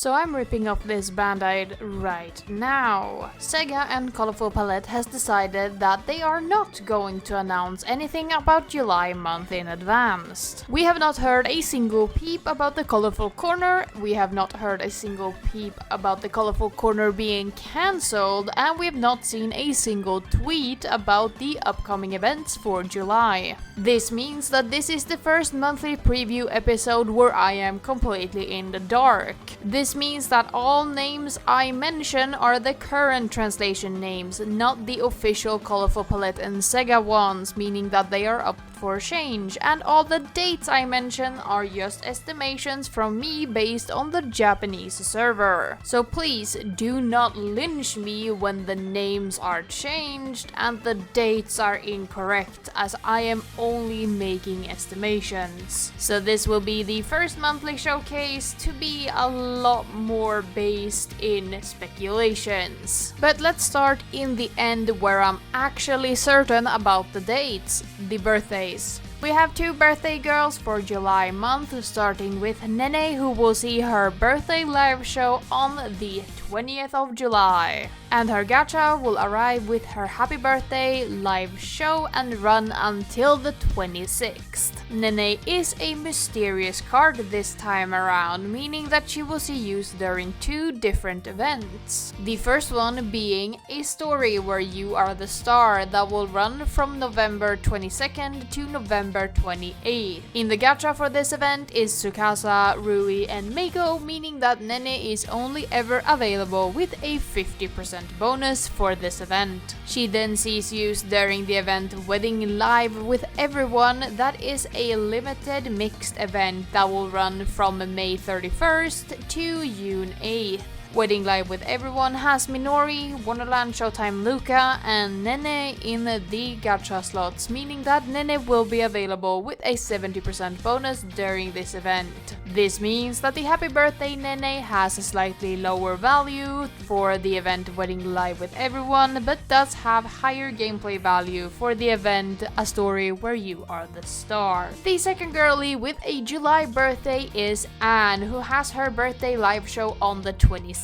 So I'm ripping off this band-aid right now. Sega and Colorful Palette has decided that they are not going to announce anything about July month in advance. We have not heard a single peep about the Colorful Corner, we have not heard a single peep about the Colorful Corner being cancelled, and we have not seen a single tweet about the upcoming events for July. This means that this is the first monthly preview episode where I am completely in the dark. This means that all names I mention are the current translation names, not the official Colorful Palette and Sega ones, meaning that they are up for change, and all the dates I mention are just estimations from me based on the Japanese server. So please do not lynch me when the names are changed and the dates are incorrect, as I am only making estimations. So this will be the first monthly showcase to be a lot more based in speculations. But let's start in the end where I'm actually certain about the dates, the birthdays. We have two birthday girls for July month, starting with Nene, who will see her birthday live show on the 20th of July. And her gacha will arrive with her happy birthday live show and run until the 26th. Nene is a mysterious card this time around, meaning that she will see use during two different events. The first one being a story where you are the star that will run from November 22nd to November 28th. In the gacha for this event is Tsukasa, Rui, and Meiko, meaning that Nene is only ever available with a 50% bonus for this event. She then sees use during the event Wedding Live with Everyone, that is a limited mixed event that will run from May 31st to June 8th. Wedding Live with Everyone has Minori, Wonderland Showtime Luca, and Nene in the gacha slots, meaning that Nene will be available with a 70% bonus during this event. This means that the Happy Birthday Nene has a slightly lower value for the event Wedding Live with Everyone, but does have higher gameplay value for the event A Story Where You Are the Star. The second girlie with a July birthday is Anne, who has her birthday live show on the 26th.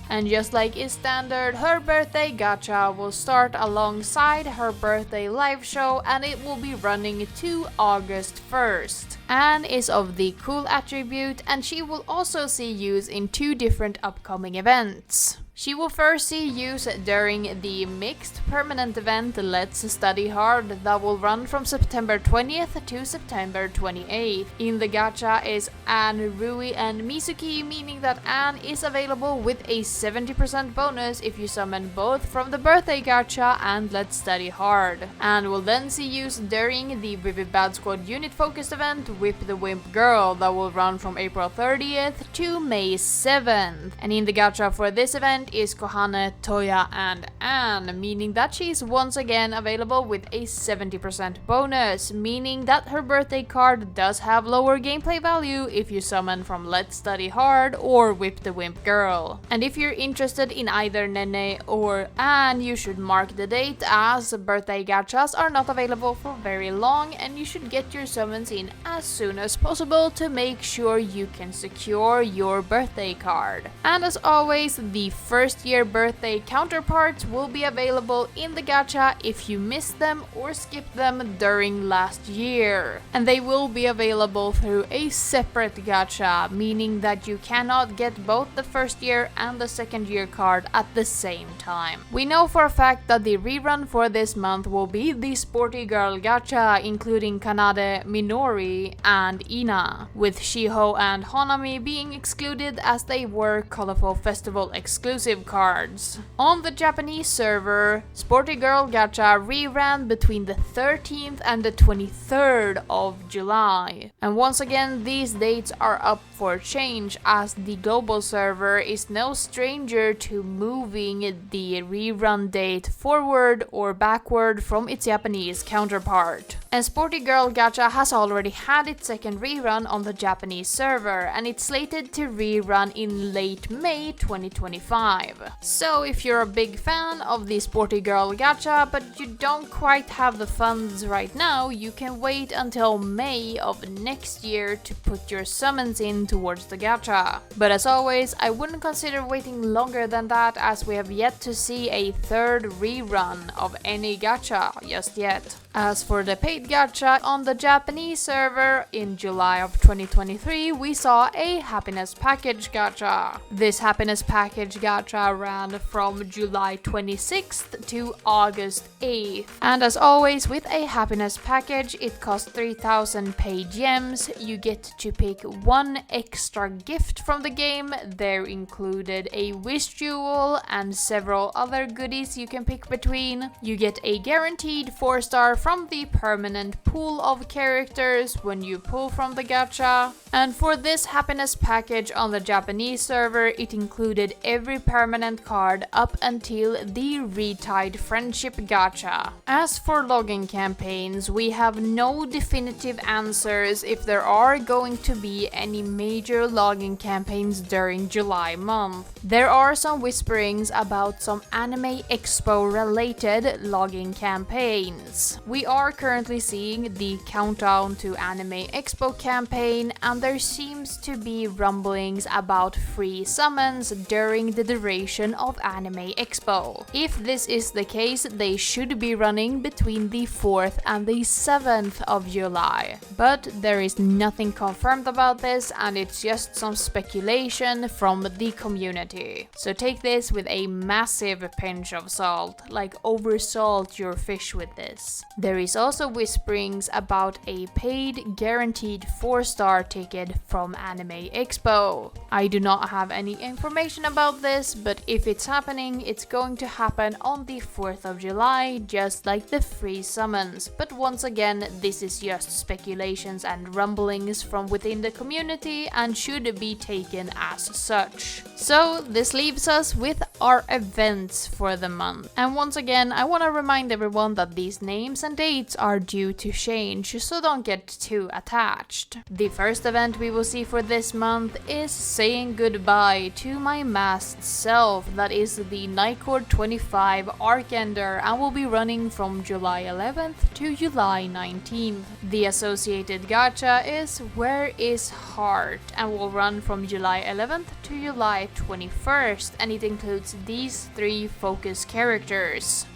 And just like is standard, her birthday gacha will start alongside her birthday live show, and it will be running to August 1st. Anne is of the cool attribute, and she will also see use in two different upcoming events. She will first see use during the mixed permanent event Let's Study Hard that will run from September 20th to September 28th. In the gacha is Anne, Rui, and Mizuki, meaning that Anne is available with a 70% bonus if you summon both from the birthday gacha and Let's Study Hard. Anne will then see use during the Vivid Bad Squad unit focused event Whip the Wimp Girl that will run from April 30th to May 7th. And in the gacha for this event is Kohane, Toya, and Anne, meaning that she is once again available with a 70% bonus, meaning that her birthday card does have lower gameplay value if you summon from Let's Study Hard or Whip the Wimp Girl. And if you're interested in either Nene or Anne, you should mark the date, as birthday gachas are not available for very long, and you should get your summons in as soon as possible to make sure you can secure your birthday card. And as always, the first year birthday counterparts will be available in the gacha if you missed them or skipped them during last year. And they will be available through a separate gacha, meaning that you cannot get both the first year and the second year card at the same time. We know for a fact that the rerun for this month will be the Sporty Girl gacha, including Kanade, Minori, and Ina, with Shiho and Honami being excluded as they were Colorful Festival exclusive cards. On the Japanese server, Sporty Girl gacha reran between the 13th and the 23rd of July. And once again, these dates are up for change, as the global server is no stranger to moving the rerun date forward or backward from its Japanese counterpart. And Sporty Girl gacha has already had had its second rerun on the Japanese server, and it's slated to rerun in late May 2025. So if you're a big fan of the Sporty Girl gacha but you don't quite have the funds right now, you can wait until May of next year to put your summons in towards the gacha. But as always, I wouldn't consider waiting longer than that, as we have yet to see a third rerun of any gacha just yet. As for the paid gacha on the Japanese server, in July of 2023 we saw a happiness package gacha. This happiness package gacha ran from July 26th to August 8th. And as always with a happiness package, it costs 3000 paid gems. You get to pick one extra gift from the game. There included a wish jewel and several other goodies you can pick between. You get a guaranteed 4-star from the permanent pool of characters when you pull from the gacha. And for this happiness package on the Japanese server, it included every permanent card up until the Retied Friendship gacha. As for login campaigns, we have no definitive answers if there are going to be any major login campaigns during July month. There are some whisperings about some Anime Expo related login campaigns. We are currently seeing the Countdown to Anime Expo campaign, and there seems to be rumblings about free summons during the duration of Anime Expo. If this is the case, they should be running between the 4th and the 7th of July. But there is nothing confirmed about this, and it's just some speculation from the community. So take this with a massive pinch of salt, like oversalt your fish with this. There is also whisperings about a paid guaranteed 4-star ticket from Anime Expo. I do not have any information about this, but if it's happening, it's going to happen on the 4th of July, just like the free summons. But once again, this is just speculations and rumblings from within the community and should be taken as such. So this leaves us with our events for the month. And once again, I want to remind everyone that these names and dates are due to change, so don't get too attached. The first event we will see for this month is saying goodbye to my masked self, that is the Nightcore 25 Arkender, and will be running from July 11th to July 19th. The associated gacha is Where is Heart, and will run from July 11th to July 21st, and it includes these 3 focus characters.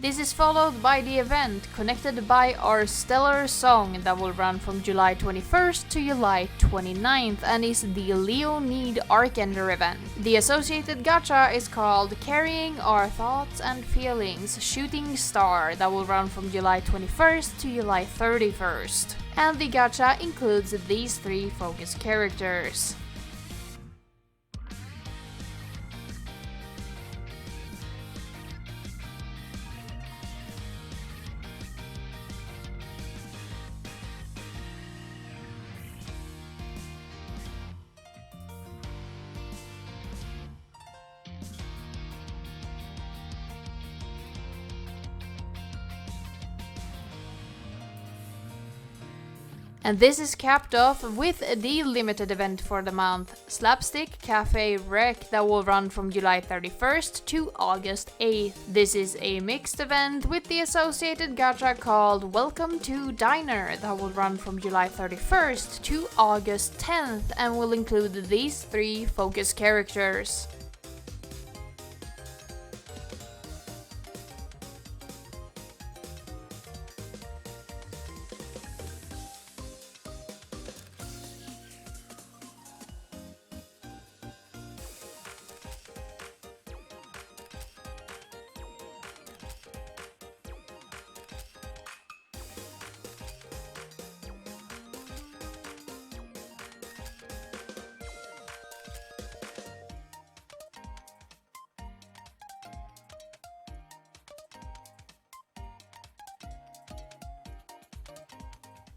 This is followed by the event connected by our stellar song that will run from July 21st to July 29th and is the Leonid Arkender event. The associated gacha is called Carrying Our Thoughts and Feelings Shooting Star that will run from July 21st to July 31st. And the gacha includes these 3 focus characters. And this is capped off with the limited event for the month, Slapstic Cafe Rec, that will run from July 31st to August 8th. This is a mixed event with the associated gacha called Welcome to Diner that will run from July 31st to August 10th and will include these 3 focus characters.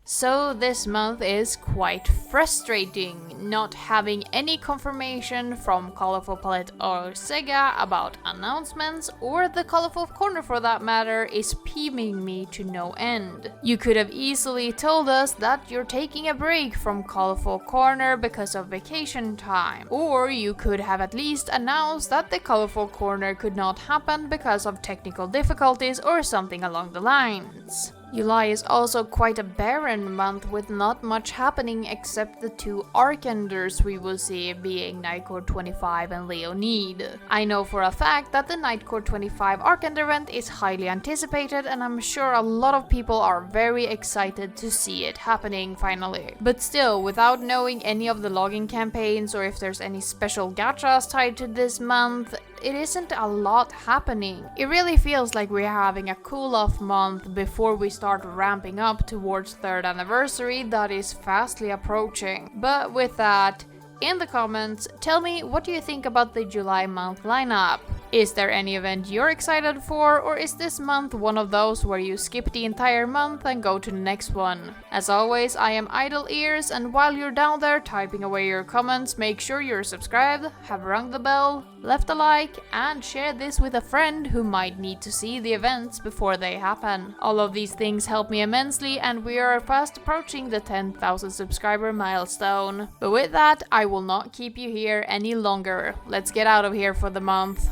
So this month is quite frustrating, not having any confirmation from Colorful Palette or Sega about announcements, or the Colorful Corner for that matter, is peeving me to no end. You could have easily told us that you're taking a break from Colorful Corner because of vacation time, or you could have at least announced that the Colorful Corner could not happen because of technical difficulties or something along the lines. July is also quite a barren month with not much happening except the two Arcenders we will see, being Nightcore 25 and Leonid. I know for a fact that the Nightcore 25 Arcender event is highly anticipated, and I'm sure a lot of people are very excited to see it happening finally. But still, without knowing any of the login campaigns or if there's any special gachas tied to this month, it isn't a lot happening. It really feels like we're having a cool-off month before we start ramping up towards 3rd anniversary that is fastly approaching. But with that, in the comments, tell me what do you think about the July month lineup? Is there any event you're excited for, or is this month one of those where you skip the entire month and go to the next one? As always, I am Idle Ears, and while you're down there typing away your comments, make sure you're subscribed, have rung the bell, left a like, and share this with a friend who might need to see the events before they happen. All of these things help me immensely, and we are fast approaching the 10,000 subscriber milestone. But with that, I will not keep you here any longer. Let's get out of here for the month.